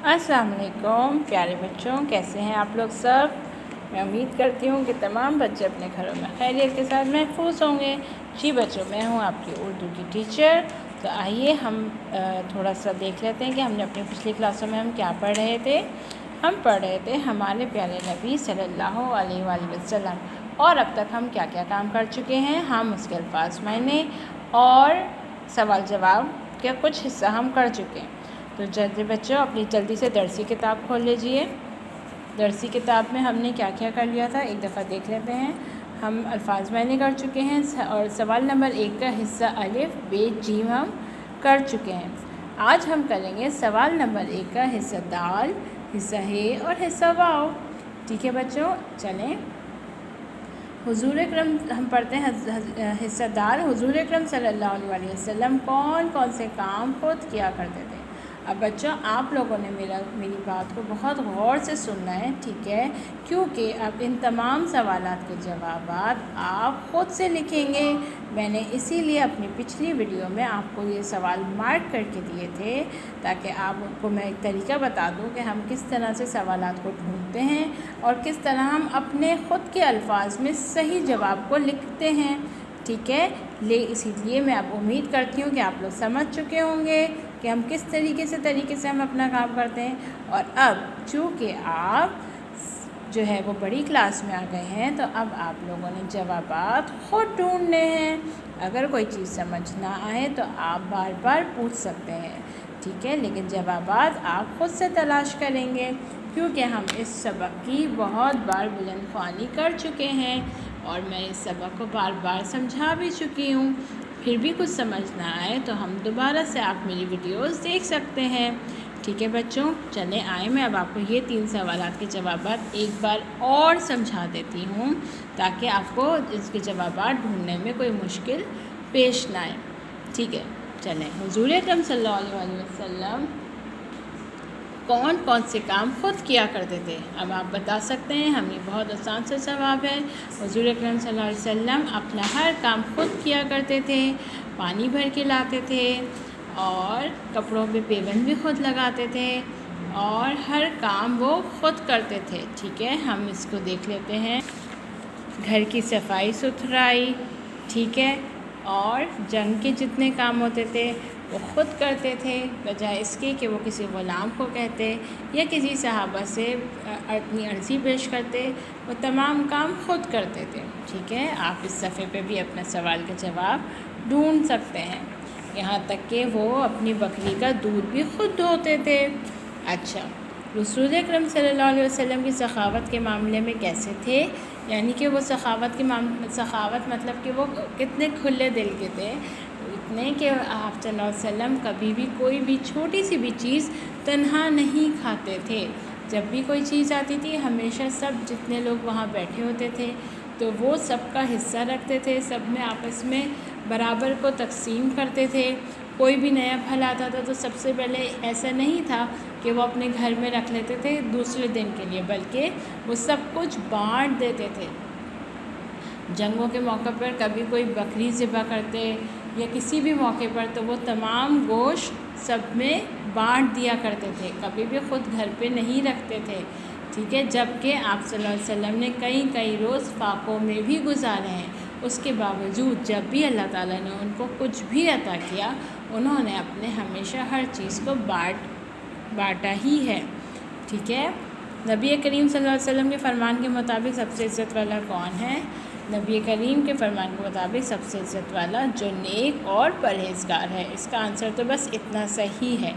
अस्सलाम वालेकुम प्यारे बच्चों, कैसे हैं आप लोग सब। मैं उम्मीद करती हूँ कि तमाम बच्चे अपने घरों में खैरियत के साथ महफूज होंगे। जी बच्चों, मैं हूँ आपकी उर्दू की टीचर। तो आइए हम थोड़ा सा देख लेते हैं कि हमने अपनी पिछली क्लासों में हम क्या पढ़ रहे थे। हम पढ़ रहे थे हमारे प्यारे नबी सल्लल्लाहु अलैहि वसल्लम, और अब तक हम क्या क्या काम कर चुके हैं। हम उसके अल्फाज मायने और सवाल जवाब का कुछ हिस्सा हम कर चुके हैं। तो जल्दी बच्चों अपनी जल्दी से दरसी किताब खोल लीजिए। दरसी किताब में हमने क्या क्या कर लिया था एक दफ़ा देख लेते हैं। हम अल्फाज मायने कर चुके हैं और सवाल नंबर 1 का हिस्सा अलिफ बे जीम हम कर चुके हैं। आज हम करेंगे सवाल नंबर 1 का हिस्सा दाल, हिस्सा हे और हिस्सा वाव। ठीक है बच्चों, चलें। हुजूर अकरम हम पढ़ते हैं हिस्सा दाल। हुजूर अकरम सल्लल्लाहु अलैहि वसल्लम कौन कौन से काम खुद किया करते थे। अब बच्चों, आप लोगों ने मेरी बात को बहुत गौर से सुनना है, ठीक है, क्योंकि अब इन तमाम सवालात के जवाब आप ख़ुद से लिखेंगे। मैंने इसीलिए अपनी पिछली वीडियो में आपको ये सवाल मार्क करके दिए थे ताकि आपको मैं एक तरीका बता दूं कि हम किस तरह से सवालात को ढूंढते हैं और किस तरह हम अपने ख़ुद के अल्फाज में सही जवाब को लिखते हैं। ठीक है, इसीलिए मैं अब उम्मीद करती हूँ कि आप लोग समझ चुके होंगे कि हम किस तरीके से हम अपना काम करते हैं। और अब चूँकि आप जो है वो बड़ी क्लास में आ गए हैं, तो अब आप लोगों ने जवाबात खुद ढूंढने हैं। अगर कोई चीज़ समझ ना आए तो आप बार बार पूछ सकते हैं, ठीक है, लेकिन जवाबात आप खुद से तलाश करेंगे, क्योंकि हम इस सबक की बहुत बार बुलंदख्वानी कर चुके हैं और मैं इस सबक को बार बार समझा भी चुकी हूँ। फिर भी कुछ समझ ना आए तो हम दोबारा से आप मेरी वीडियोस देख सकते हैं। ठीक है बच्चों, चलें आए मैं अब आपको ये 3 सवालात के जवाबात एक बार और समझा देती हूँ ताकि आपको इसके जवाबात ढूंढने में कोई मुश्किल पेश ना आए। ठीक है, चलें। हुजूर अकरम सल्लल्लाहु अलैहि वसल्लम कौन कौन से काम खुद किया करते थे। अब आप बता सकते हैं, हमें बहुत आसान सा जवाब है। हुजूर अकरम सल्लल्लाहु अलैहि वसल्लम अपना हर काम खुद किया करते थे। पानी भर के लाते थे और कपड़ों पे पेबंद भी खुद लगाते थे और हर काम वो खुद करते थे। ठीक है, हम इसको देख लेते हैं। घर की सफाई सुथराई, ठीक है, और जंग के जितने काम होते थे वो ख़ुद करते थे, बजाय इसके कि वो किसी ग़ुलाम को कहते या किसी सहाबा से अपनी अर्ज़ी पेश करते। वो तमाम काम खुद करते थे। ठीक है, आप इस सफ़े पे भी अपना सवाल का जवाब ढूंढ सकते हैं। यहाँ तक कि वो अपनी बकरी का दूध भी खुद धोते थे। अच्छा, रसूल अकरम सल्लल्लाहु अलैहि वसल्लम की सखावत के मामले में कैसे थे, यानी कि वो सखावत मतलब कि वो कितने खुले दिल के थे, इतने कि आप सल्लल्लाहु अलैहि वसल्लम कभी भी कोई भी छोटी सी भी चीज़ तन्हा नहीं खाते थे। जब भी कोई चीज़ आती थी हमेशा सब जितने लोग वहाँ बैठे होते थे तो वो सबका हिस्सा रखते थे, सब में आपस में बराबर को तकसीम करते थे। कोई भी नया फल आता था तो सबसे पहले ऐसा नहीं था कि वो अपने घर में रख लेते थे दूसरे दिन के लिए, बल्कि वो सब कुछ बांट देते थे। जंगों के मौके पर कभी कोई बकरी ज़िबा करते या किसी भी मौके पर तो वो तमाम गोश्त सब में बांट दिया करते थे, कभी भी ख़ुद घर पे नहीं रखते थे। ठीक है, जबकि आप सल्लल्लाहु अलैहि वसल्लम ने कई रोज़ फाकों में भी गुजारे हैं, उसके बावजूद जब भी अल्लाह ताला ने उनको कुछ भी अता किया उन्होंने अपने हमेशा हर चीज़ को बांटा ही है। ठीक है, नबी करीम सल्लल्लाहु अलैहि वसल्लम के फ़रमान के मुताबिक सबसे इज़्ज़त वाला कौन है। नबी करीम के फ़रमान के मुताबिक सबसे इज़्ज़त वाला जो नेक और परहेज़गार है। इसका आंसर तो बस इतना सही है।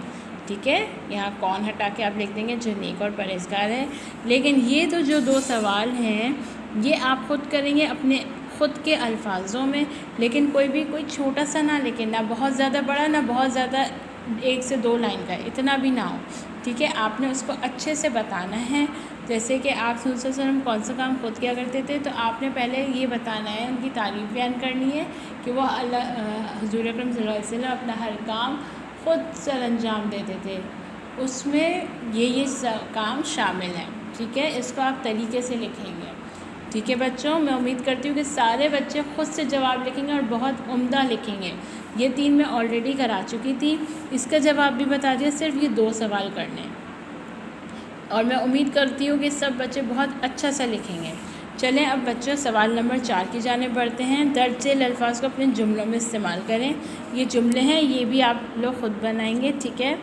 ठीक है, यहाँ कौन हटा के आप लिख देंगे जो नेक और परहेज़गार है। लेकिन ये तो जो 2 सवाल हैं ये आप ख़ुद करेंगे अपने ख़ुद के अल्फाजों में, लेकिन कोई छोटा सा ना लिखें, ना बहुत ज़्यादा बड़ा ना बहुत ज़्यादा 1 से 2 लाइन का, इतना भी ना हो। ठीक है, आपने उसको अच्छे से बताना है। जैसे कि आप सल्लल्लाहु अलैहि वसल्लम कौन सा काम खुद किया करते थे, तो आपने पहले ये बताना है, उनकी तारीफ़ बयान करनी है कि वो हुज़ूर अकरम सल्लल्लाहु अलैहि वसल्लम अपना हर काम खुद सर अंजाम देते थे, उसमें ये काम शामिल हैं। ठीक है, इसको आप तरीके से लिखेंगे। ठीक है बच्चों, मैं उम्मीद करती हूँ कि सारे बच्चे खुद से जवाब लिखेंगे और बहुत उम्दा लिखेंगे। ये 3 मैं ऑलरेडी करा चुकी थी, इसका जवाब भी बता दिया, सिर्फ ये 2 सवाल करने हैं। اور میں امید کرتی ہوں کہ سب بچے بہت اچھا سا لکھیں گے۔ چلیں اب بچوں سوال نمبر 4 کی جانب بڑھتے ہیں۔ درج ذیل الفاظ کو اپنے جملوں میں استعمال کریں۔ یہ جملے ہیں، یہ بھی آپ لوگ خود بنائیں گے، ٹھیک ہے۔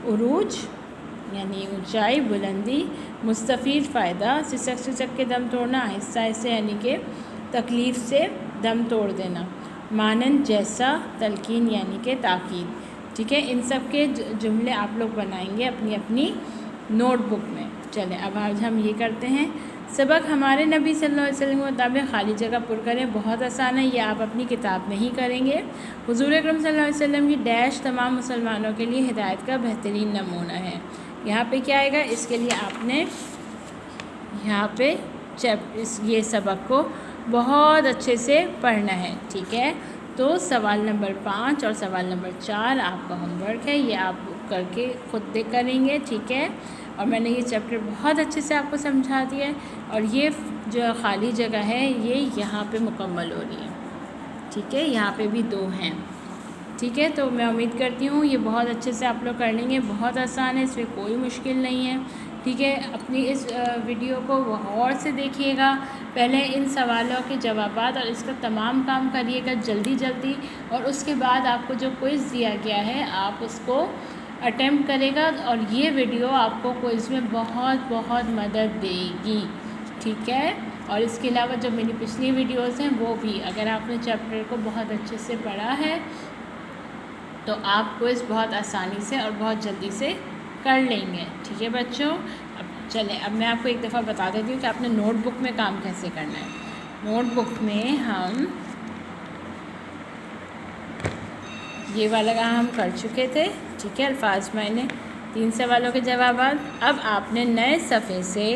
عروج یعنی اونچائی، بلندی، مستفید فائدہ، سسک سسک کے دم توڑنا، آہستہ آہستہ یعنی کہ تکلیف سے دم توڑ دینا، مانند جیسا، تلقین یعنی کہ تاکید، ٹھیک ہے۔ ان سب کے جملے آپ لوگ بنائیں گے اپنی اپنی نوٹ بک میں۔ چلیں اب آج ہم یہ کرتے ہیں، سبق ہمارے نبی صلی اللہ علیہ وسلم کے مطابق خالی جگہ پر کریں۔ بہت آسان ہے، یہ آپ اپنی کتاب میں ہی کریں گے۔ حضور اکرم صلی اللہ علیہ وسلم کی ڈیش تمام مسلمانوں کے لیے ہدایت کا بہترین نمونہ ہے۔ یہاں پہ کیا آئے گا، اس کے لیے آپ نے یہاں پہ یہ سبق کو بہت اچھے سے پڑھنا ہے، ٹھیک ہے۔ تو سوال نمبر 5 اور سوال نمبر 4 آپ کا ہوم ورک ہے، یہ آپ کر کے خود کریں گے، ٹھیک ہے۔ اور میں نے یہ چیپٹر بہت اچھے سے آپ کو سمجھا دیا ہے، اور یہ جو خالی جگہ ہے یہ یہاں پہ مکمل ہو رہی ہے، ٹھیک ہے۔ یہاں پہ بھی 2 ہیں، ٹھیک ہے۔ تو میں امید کرتی ہوں یہ بہت اچھے سے آپ لوگ کر لیں گے، بہت آسان ہے، اس میں کوئی مشکل نہیں ہے، ٹھیک ہے۔ اپنی اس ویڈیو کو غور سے دیکھیے گا، پہلے ان سوالوں کے جوابات اور اس کا تمام کام کریے گا جلدی جلدی، اور اس کے بعد آپ کو جو کوئز دیا گیا ہے آپ اس کو اٹیمپٹ کرے گا، اور یہ ویڈیو آپ کو کوئز میں بہت بہت مدد دے گی، ٹھیک ہے۔ اور اس کے علاوہ جو میری پچھلی ویڈیوز ہیں وہ بھی، اگر آپ نے چیپٹر کو بہت اچھے سے پڑھا ہے تو آپ کوئز بہت آسانی سے اور بہت جلدی سے کر لیں گے، ٹھیک ہے بچوں۔ اب چلیں، اب میں آپ کو ایک دفعہ بتا دیتی ہوں کہ آپ نے نوٹ بک میں کام کیسے کرنا ہے۔ نوٹ بک میں ہم یہ والا کام ہم کر چکے تھے، ٹھیک ہے۔ الفاظ معنی 3 سوالوں کے جوابات۔ اب آپ نے نئے صفحے سے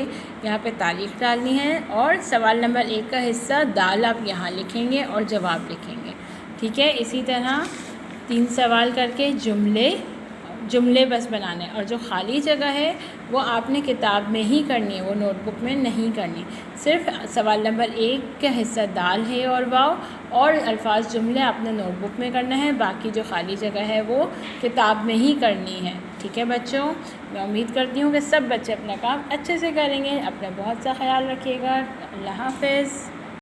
یہاں پہ تاریخ ڈالنی ہے، اور سوال نمبر 1 کا حصہ دال آپ یہاں لکھیں گے اور جواب لکھیں گے، ٹھیک ہے۔ اسی طرح 3 سوال کر کے جملے بس بنانے، اور جو خالی جگہ ہے وہ آپ نے کتاب میں ہی کرنی ہے، وہ نوٹ بک میں نہیں کرنی۔ صرف سوال نمبر 1 کا حصہ دال ہے اور واو اور الفاظ جملے آپ نے نوٹ بک میں کرنا ہے، باقی جو خالی جگہ ہے وہ کتاب میں ہی کرنی ہے، ٹھیک ہے بچوں۔ میں امید کرتی ہوں کہ سب بچے اپنا کام اچھے سے کریں گے۔ اپنا بہت سا خیال رکھیے گا۔ اللہ حافظ۔